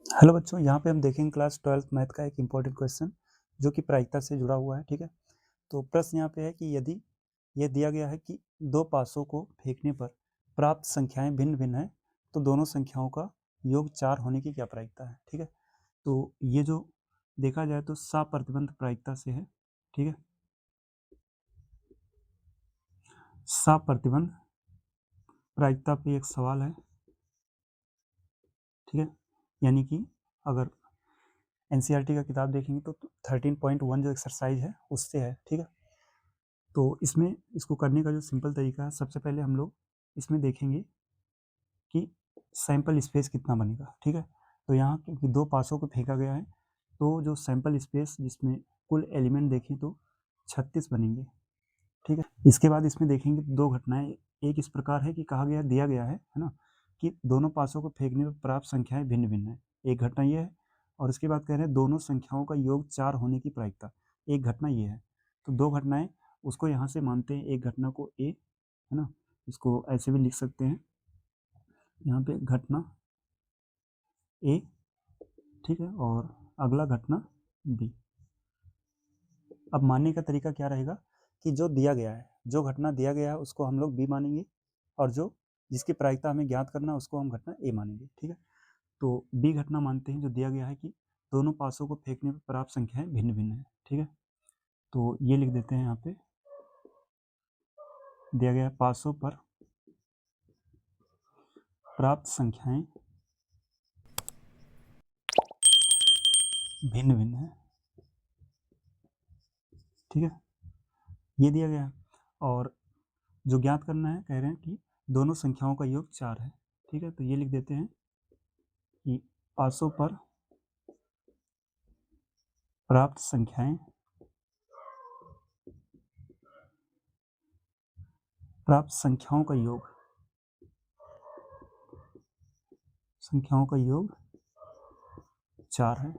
Hello बच्चों, यहाँ पे हम देखेंगे क्लास 12th मैथ का एक इम्पॉर्टेंट क्वेश्चन जो कि प्रायिकता से जुड़ा हुआ है। ठीक है, तो प्रश्न यहाँ पे है कि यदि यह दिया गया है कि दो पासों को फेंकने पर प्राप्त संख्याएं भिन्न भिन्न हैं तो दोनों संख्याओं का योग 4 होने की क्या प्रायिकता है। ठीक है, तो ये जो देखा जाए तो सप्रतिबंध प्रायिकता से है। ठीक है, सप्रतिबंध प्रायिकता पे एक सवाल है। ठीक है, यानी कि अगर एनसीईआरटी का किताब देखेंगे तो 13.1 जो एक्सरसाइज है उससे है। ठीक है, तो इसमें इसको करने का जो सिंपल तरीका है, सबसे पहले हम लोग इसमें देखेंगे कि सैंपल स्पेस कितना बनेगा। ठीक है, तो यहाँ क्योंकि दो पासों को फेंका गया है तो जो सैंपल स्पेस जिसमें कुल एलिमेंट देखें तो 36 बनेंगे। ठीक है, इसके बाद इसमें देखेंगे दो घटनाएं। एक इस प्रकार है कि कहा गया दिया गया है ना, कि दोनों पासों को फेंकने पर प्राप्त संख्याएं भिन्न भिन्न है। एक घटना ये है और इसके बाद कह रहे हैं दोनों संख्याओं का योग 4 होने की प्रायिकता। एक घटना ये है, तो दो घटनाएं उसको यहाँ से मानते हैं। एक घटना को ए है ना, इसको ऐसे भी लिख सकते हैं यहाँ पे घटना ए। ठीक है, और अगला घटना बी। अब मानने का तरीका क्या रहेगा कि जो दिया गया है, जो घटना दिया गया है उसको हम लोग बी मानेंगे और जो जिसकी प्रायिकता हमें ज्ञात करना है उसको हम घटना ए मानेंगे। ठीक है, तो बी घटना मानते हैं जो दिया गया है कि दोनों पासों को फेंकने पर प्राप्त संख्याएं भिन्न भिन्न है। ठीक है, तो ये लिख देते हैं यहाँ पे, दिया गया है पासों पर प्राप्त संख्याएं भिन्न भिन्न है। ठीक है, ये दिया गया है और जो ज्ञात करना है कह रहे हैं कि दोनों संख्याओं का योग 4 है। ठीक है, तो ये लिख देते हैं कि पासों पर प्राप्त संख्याएं प्राप्त संख्याओं का योग 4 है।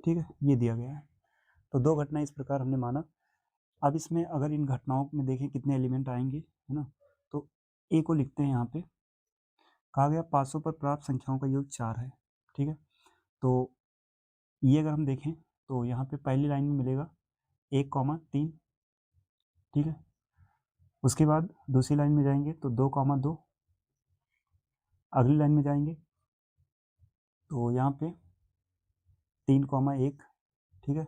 ठीक है, ये दिया गया है। तो दो घटना इस प्रकार हमने माना। अब इसमें अगर इन घटनाओं में देखें कितने एलिमेंट आएंगे, है ना, तो ए को लिखते हैं। यहाँ पे कहा गया पासों पर प्राप्त संख्याओं का योग 4 है। ठीक है, तो ये अगर हम देखें तो यहाँ पे पहली लाइन में मिलेगा 1,3। ठीक है, उसके बाद दूसरी लाइन में जाएंगे तो 2,2। अगली लाइन में जाएंगे तो यहाँ पे 3,1। ठीक है,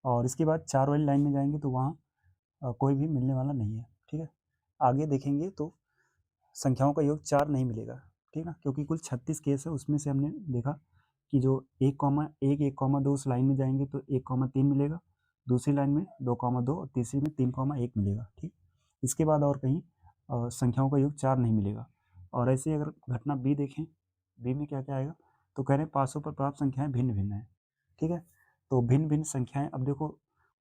और इसके बाद 4 वाली लाइन में जाएंगे तो वहाँ कोई भी मिलने वाला नहीं है। ठीक है, आगे देखेंगे तो संख्याओं का योग 4 नहीं मिलेगा। ठीक है ना, क्योंकि कुल 36 केस है, उसमें से हमने देखा कि जो 1,1 1,2 उस लाइन में जाएंगे तो 1,3 मिलेगा, दूसरी लाइन में 2,2 और तीसरी में 3,1 मिलेगा। ठीक, इसके बाद और कहीं संख्याओं का योग 4 नहीं मिलेगा। और ऐसे अगर घटना बी देखें, बी में क्या क्या आएगा, तो कह रहे हैं पासों पर प्राप्त संख्याएं भिन्न भिन्न है। ठीक है, तो भिन्न भिन्न संख्याएं, अब देखो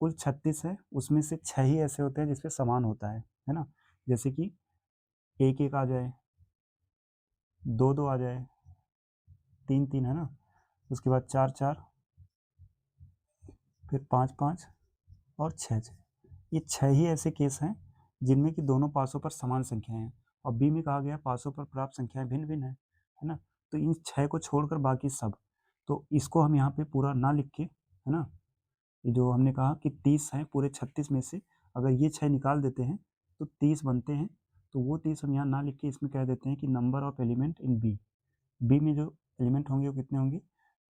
कुल 36 है, उसमें से 6 ही ऐसे होते हैं जिसपे समान होता है ना, जैसे कि 1,1 आ जाए, 2,2 आ जाए, 3,3 है ना, उसके बाद 4,4, फिर 5,5 और 6,6। ये 6 ही ऐसे केस हैं जिनमें कि दोनों पासों पर समान संख्याएं हैं। और बी में कहा गया पासों पर प्राप्त संख्याएं भिन्न भिन्न है ना, तो इन 6 को छोड़कर बाकी सब, तो इसको हम यहाँ पे पूरा ना लिख के, है ना, ये जो हमने कहा कि 30 है पूरे 36 में से अगर ये 6 निकाल देते हैं तो 30 बनते हैं, तो वो 30 हम यहाँ ना लिख के इसमें कह देते हैं कि number of element in B. B में जो एलिमेंट होंगे वो कितने होंगे,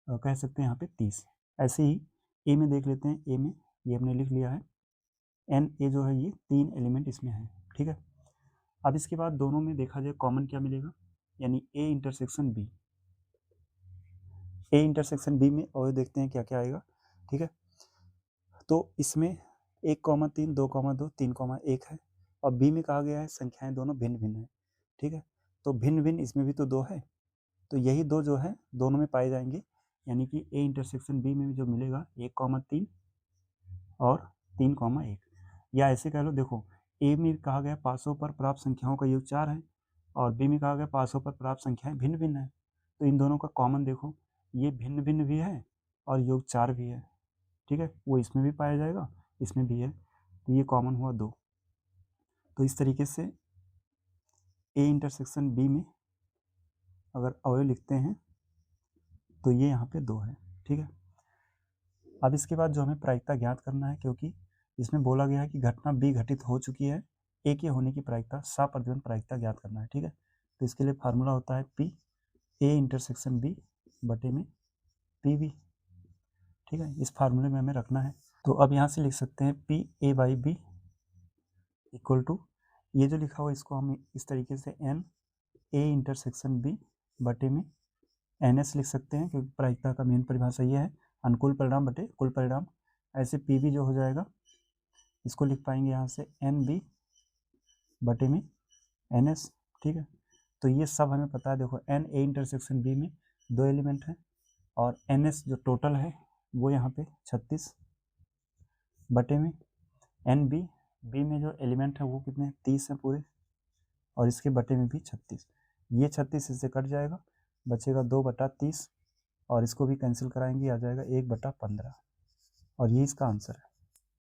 कह सकते हैं यहाँ पे 30। ऐसे ही ए में देख लेते हैं, ए में ये हमने लिख लिया है एन ए जो है ये 3 एलिमेंट इसमें है। ठीक है, अब इसके बाद दोनों में देखा जाए कॉमन क्या मिलेगा, यानी A intersection B. A intersection B में और देखते हैं क्या क्या आएगा। ठीक है, तो इसमें 1,3 2,2 3,1 है और बी में कहा गया है संख्याएं दोनों भिन्न भिन्न है। ठीक है, तो भिन्न भिन्न इसमें भी तो 2 है, तो यही दो जो है दोनों में पाए जाएंगे, यानी कि ए इंटरसेक्शन बी में जो मिलेगा 1,3 और 3,1। या ऐसे कह लो, देखो ए में कहा गया पासों पर प्राप्त संख्याओं का योग 4 है और बी में कहा गया पासों पर प्राप्त संख्याएं भिन्न भिन्न है, तो इन दोनों का कॉमन देखो, ये भिन्न भिन्न भी है और योग 4 भी है। ठीक है, वो इसमें भी पाया जाएगा, इसमें भी है, तो ये कॉमन हुआ 2। तो इस तरीके से ए इंटरसेक्शन बी में अगर अवयव लिखते हैं तो ये यहाँ पे 2 है, ठीक है। अब इसके बाद जो हमें प्रायिकता ज्ञात करना है, क्योंकि इसमें बोला गया है कि घटना बी घटित हो चुकी है, ए के होने की प्रायिकता सप्रतिबंध प्रायिकता ज्ञात करना है, ठीक है। तो इसके लिए फार्मूला होता है पी ए इंटरसेक्शन बी बटे में पी बी, ठीक है। इस फार्मूले में हमें रखना है। तो अब यहाँ से लिख सकते हैं P A by B equal to, ये जो लिखा हुआ इसको हम इस तरीके से एन ए इंटरसेक्शन बी बटे में एन एस लिख सकते हैं, क्योंकि प्रायिकता का मेन परिभाषा ये है अनुकूल परिणाम बटे कुल परिणाम। ऐसे पी बी जो हो जाएगा इसको लिख पाएंगे यहाँ से एन बी बटे में एन एस, ठीक है। तो ये सब हमें पता है, देखो एन ए इंटरसेक्शन बी में 2 एलिमेंट हैं और एन एस जो टोटल है वो यहाँ पे 36 बटे में एन बी, बी में जो एलिमेंट है वो कितने 30 हैं पूरे, और इसके बटे में भी 36। ये 36 इससे कट जाएगा, बचेगा 2/30 और इसको भी कैंसिल कराएंगे, आ जाएगा 1/15 और ये इसका आंसर है।